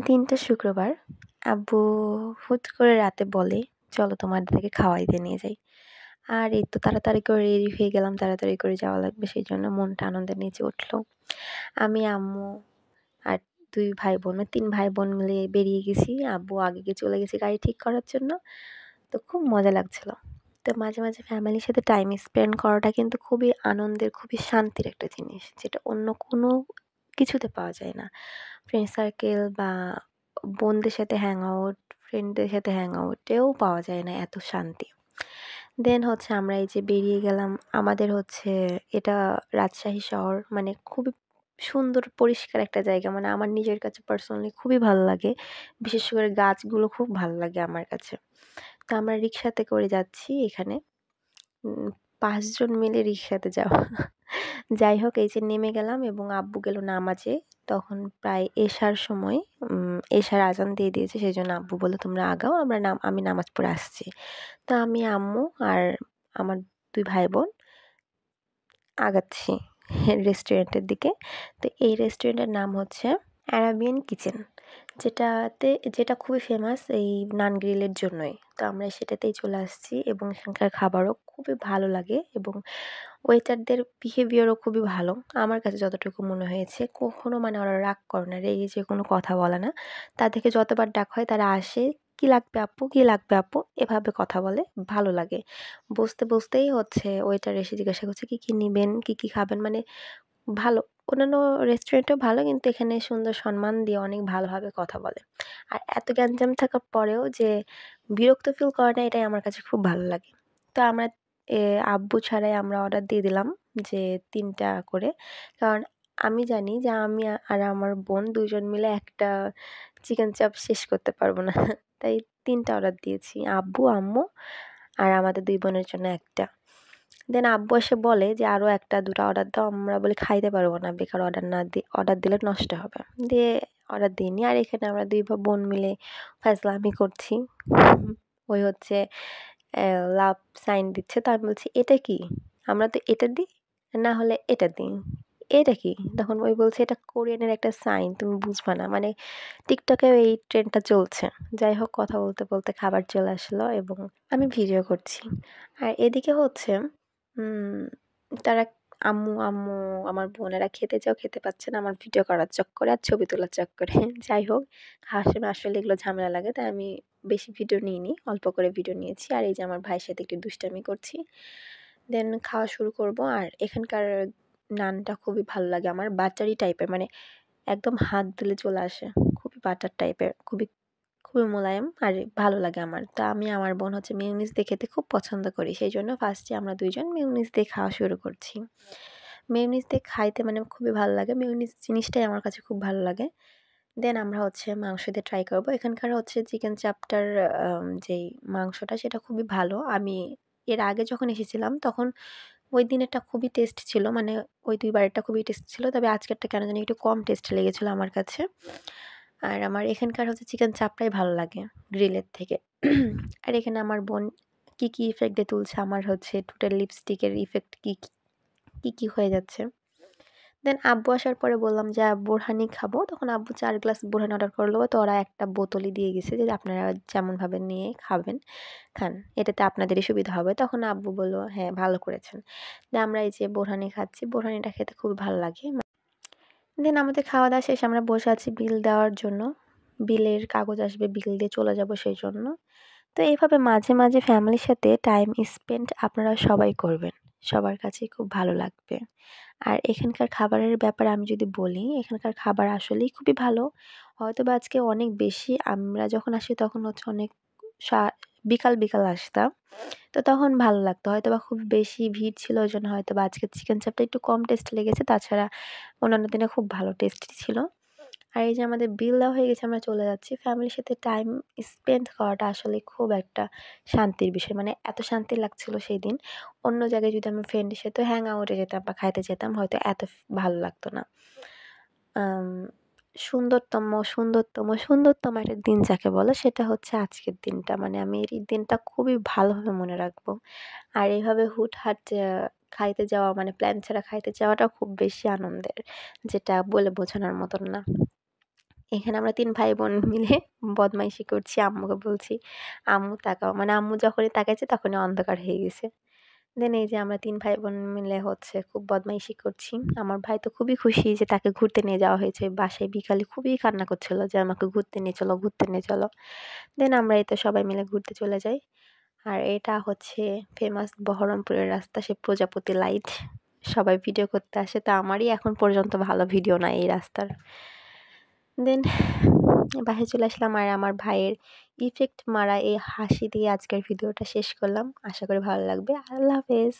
দিনটা শুক্রবার। আব্বু হুট করে রাতে বলে, "চলো তোমাদেরকে খাওয়াইতে নিয়ে যাই।" আর এই তো তাড়াতাড়ি করে রেডি হয়ে গেলাম, তাড়াতাড়ি করে যাওয়া লাগবে সেইজন্য মনটা আনন্দে নেচে উঠল। আমি, আম্মু আর ২ ভাই-বোন ৩ ভাই-বোন মিলে বেরিয়ে গেছি। আব্বু আগে গিয়ে চলে গেছে গাড়ি ঠিক করার জন্য। তো খুব মজা লাগছিল। তো মাঝে, মাঝে ফ্যামিলির সাথে টাইম স্পেন্ড করাটা কিন্তু খুবই আনন্দের, খুবই শান্তির একটা জিনিস, যেটা অন্য কোনো কিছুতে পাওয়া যায় না। ফ্রেন্ড সার্কেল বা বোনদের সাথে হ্যাং আউট, ফ্রেন্ডদের সাথে হ্যাং আউটেও পাওয়া যায় না এত শান্তি। দেন হচ্ছে আমরা এই যে বেরিয়ে গেলাম। আমাদের হচ্ছে এটা রাজশাহী শহর, মানে খুবই সুন্দর পরিষ্কার একটা জায়গা। মানে আমার নিজের কাছে পার্সোনালি খুবই ভালো লাগে। বিশেষ করে গাছগুলো খুব ভালো লাগে আমার কাছে। তো আমরা রিক্সাতে করে যাচ্ছি এখানে। ৫ জন মিলে রিক্সাতে যাওয়া। যাই হোক, এই যে নেমে গেলাম এবং আব্বু গেল নামাজে। তখন প্রায় এশার সময়, এশার আজান দিয়ে দিয়েছে। সেজন্য আব্বু বলল, "তোমরা আগাও, আমি নামাজ পড়ে আসছি।" তো আমি, আম্মু আর আমার ২ ভাই-বোন আগাচ্ছি রেস্টুরেন্টের দিকে। তো এই রেস্টুরেন্টের নাম হচ্ছে অ্যারাবিয়ান কিচেন, যেটা খুবই ফেমাস এই নান গ্রিলের জন্যই। তো আমরা সেটাতেই চলে আসছি এবং এখানকার খাবারও খুবই ভালো লাগে এবং ওয়েটারদের বিহেভিয়ারও খুবই ভালো। আমার কাছে যতটুকু মনে হয়েছে, কখনো মানে ওরা রাগ করে না, রেগে যেয়ে কোনো কথা বলে না। তাদেরকে যতবার ডাকা হয় তারা আসে, "কী লাগবে আপু? কী লাগবে আপু?" এভাবে কথা বলে, ভালো লাগে। বসতেই হচ্ছে ওয়েটার এসে জিজ্ঞাসা করছে, "কী, কী নিবেন? কী, কী খাবেন?" মানে ভালো। অন্যান্য রেস্টুরেন্টেও ভালো, কিন্তু এখানে সুন্দর সম্মান দিয়ে অনেক ভালোভাবে কথা বলে। আর এত গ্যাঞ্জাম থাকার পরেও যে বিরক্ত ফিল করে না, এটাই আমার কাছে খুব ভালো লাগে। তো আমরা এ আব্বু ছাড়াই আমরা অর্ডার দিয়ে দিলাম যে ৩ টা করে। কারণ আমি জানি যে আমি আর আমার বোন ২ জন মিলে একটা চিকেন চাপ শেষ করতে পারব না। তাই ৩ টা অর্ডার দিয়েছি। আব্বু, আম্মু আর আমাদের ২ বোনের জন্য ১ টা। দেন আব্বু এসে বলে যে, "আরও ১ টা ২ টা অর্ডার দাও।" আমরা বলি, "খাইতে পারবো না। বেকার অর্ডার দিলে নষ্ট হবে।" দিয়ে অর্ডার দিইনি। আর এখানে আমরা ২ বোন মিলে ফাজলামি করছি। ওই হচ্ছে লাভ সাইন দিচ্ছে। তো আমি বলছি, "এটা কি? আমরা তো এটা দিই, না হলে এটা দিই। এটা কি?" তখন ওই বলছে, "এটা কোরিয়ানের একটা সাইন, তুমি বুঝবা না।" মানে টিকটকেও এই ট্রেন্ডটা চলছে। যাই হোক, কথা বলতে, বলতে খাবার চলে আসলো এবং আমি ভিডিও করছি। আর এদিকে হচ্ছে উম তারা আম্মু আমার বোনেরা খেতে চাও, খেতে পাচ্ছে না আমার ভিডিও করার চক্করে আর ছবি তোলার চক্করে। যাই হোক, খাওয়ার সময় আসলে এগুলো ঝামেলা লাগে। তাই আমি বেশি ভিডিও নিইনি, অল্প করে ভিডিও নিয়েছি। আর এই যে আমার ভাইয়ের সাথে একটু দুষ্টামি করছি। দেন খাওয়া শুরু করব। আর এখানকার নানটা খুবই ভালো লাগে আমার, বাটারি টাইপের, মানে একদম হাত দিলে চলে আসে। খুবই বাটার টাইপের, খুবই মোলায়েম আর ভালো লাগে আমার। তো আমি আমার বোন হচ্ছে মেয়োনিজ দিয়ে খেতে খুব পছন্দ করি। সেইজন্য ফার্স্টে আমরা ২ জন মেয়োনিজ দিয়ে খাওয়া শুরু করছি। মেয়োনিজ দিয়ে খাইতে মানে খুবই ভালো লাগে। মেয়োনিজ জিনিসটাই আমার কাছে খুব ভালো লাগে। দেন আমরা হচ্ছে মাংস দিয়ে ট্রাই করব। এখানকার হচ্ছে চিকেন চাপটার যেই মাংসটা সেটা খুবই ভালো। আমি এর আগে যখন এসেছিলাম তখন ওই দিনেরটা খুবই টেস্ট ছিল। মানে ওই ২ বারেরটা খুবই টেস্ট ছিল। তবে আজকেরটা কেন জানি একটু কম টেস্ট লেগেছিল আমার কাছে। আর আমার এখানকার হচ্ছে চিকেন চাপটাই ভালো লাগে গ্রিলের থেকে। আর এখানে আমার বোন কী ইফেক্ট দিয়ে তুলছে, আমার হচ্ছে ঠোঁটের লিপস্টিকের ইফেক্ট কী হয়ে যাচ্ছে। দেন আব্বু আসার পরে বললাম যে, বোরহানি খাবো। তখন আব্বু ৪ গ্লাস বোরহানি অর্ডার করলো। তো ওরা একটা বোতলই দিয়ে গেছে যে, "আপনারা যেমনভাবে নিয়ে খান। এটাতে আপনাদেরই সুবিধা হবে।" তখন আব্বু বলল, "হ্যাঁ, ভালো করেছেন।" আমরা এই যে বোরহানি খাচ্ছি। বোরহানিটা খেতে খুবই ভালো লাগে। দেন আমাদের খাওয়া-দাওয়া শেষে আমরা বসে আছি বিল দেওয়ার জন্য। বিলের কাগজ আসবে, বিল দিয়ে চলে যাবো সেইজন্য। তো এইভাবে মাঝে, মাঝে ফ্যামিলির সাথে টাইম স্পেন্ড আপনারা সবাই করবেন। সবার কাছেই খুব ভালো লাগবে। আর এখানকার খাবারের ব্যাপারে আমি যদি বলি, এখানকার খাবার আসলেই খুবই ভালো। হয়তোবা আজকে অনেক বেশি, আমরা যখন আসি তখন হচ্ছে অনেক সা বিকাল আসতাম। তো তখন ভালো লাগতো। হয়তোবা খুব বেশি ভিড় ছিল, ওইজন্য হয়তোবা আজকে চিকেন চাপটা একটু কম টেস্ট লেগেছে। তাছাড়া অন্যান্য দিনে খুব ভালো টেস্টি ছিল। আর এই যে আমাদের বিল দেওয়া হয়ে গেছে, আমরা চলে যাচ্ছি। ফ্যামিলির সাথে টাইম স্পেন্ড করাটা আসলে খুব একটা শান্তির বিষয়। মানে এত শান্তি লাগছিল সেইদিন। অন্য জায়গায় যদি আমি ফ্রেন্ডের সাথেও হ্যাং আউটে যেতাম বা খাইতে যেতাম, হয়তো এত ভালো লাগতো না। আম সুন্দরতম একটা দিন যাকে বলে, সেটা হচ্ছে আজকের দিনটা। মানে আমি এই দিনটা খুবই ভালোভাবে মনে রাখবো। আর এভাবে হুটহাট খাইতে যাওয়া, মানে প্ল্যান ছাড়া খাইতে যাওয়াটা খুব বেশি আনন্দের, যেটা বলে বোঝানোর মতন না। এখানে আমরা 3 ভাই বোন মিলে বদমাইশি করছি। আম্মুকে বলছি, "আম্মু তাকাও।" মানে আম্মু যখনই তাকাইছে তখনই অন্ধকার হয়ে গেছে। দেন এই যে আমরা 3 ভাই বোন মিলে হচ্ছে খুব বদমাইশি করছি। আমার ভাই তো খুবই খুশি যে তাকে ঘুরতে নিয়ে যাওয়া হয়েছে। বাসায় বিকালে খুবই কান্না করছিল যে, "আমাকে ঘুরতে নিয়ে চলো, ঘুরতে নিয়ে চলো।" দেন আমরা এই তো সবাই মিলে ঘুরতে চলে যাই। আর এটা হচ্ছে ফেমাস বহরমপুরের রাস্তা, সে প্রজাপতি লাইট। সবাই ভিডিও করতে আসে। তো আমারই এখন পর্যন্ত ভালো ভিডিও নাই এই রাস্তার। দেন বাসায় চলে আসলাম আর আমার ভাইয়ের ইফেক্ট মারা এই হাসি দিয়ে আজকের ভিডিওটা শেষ করলাম। আশা করি ভালো লাগবে। আল্লাহ হাফেজ।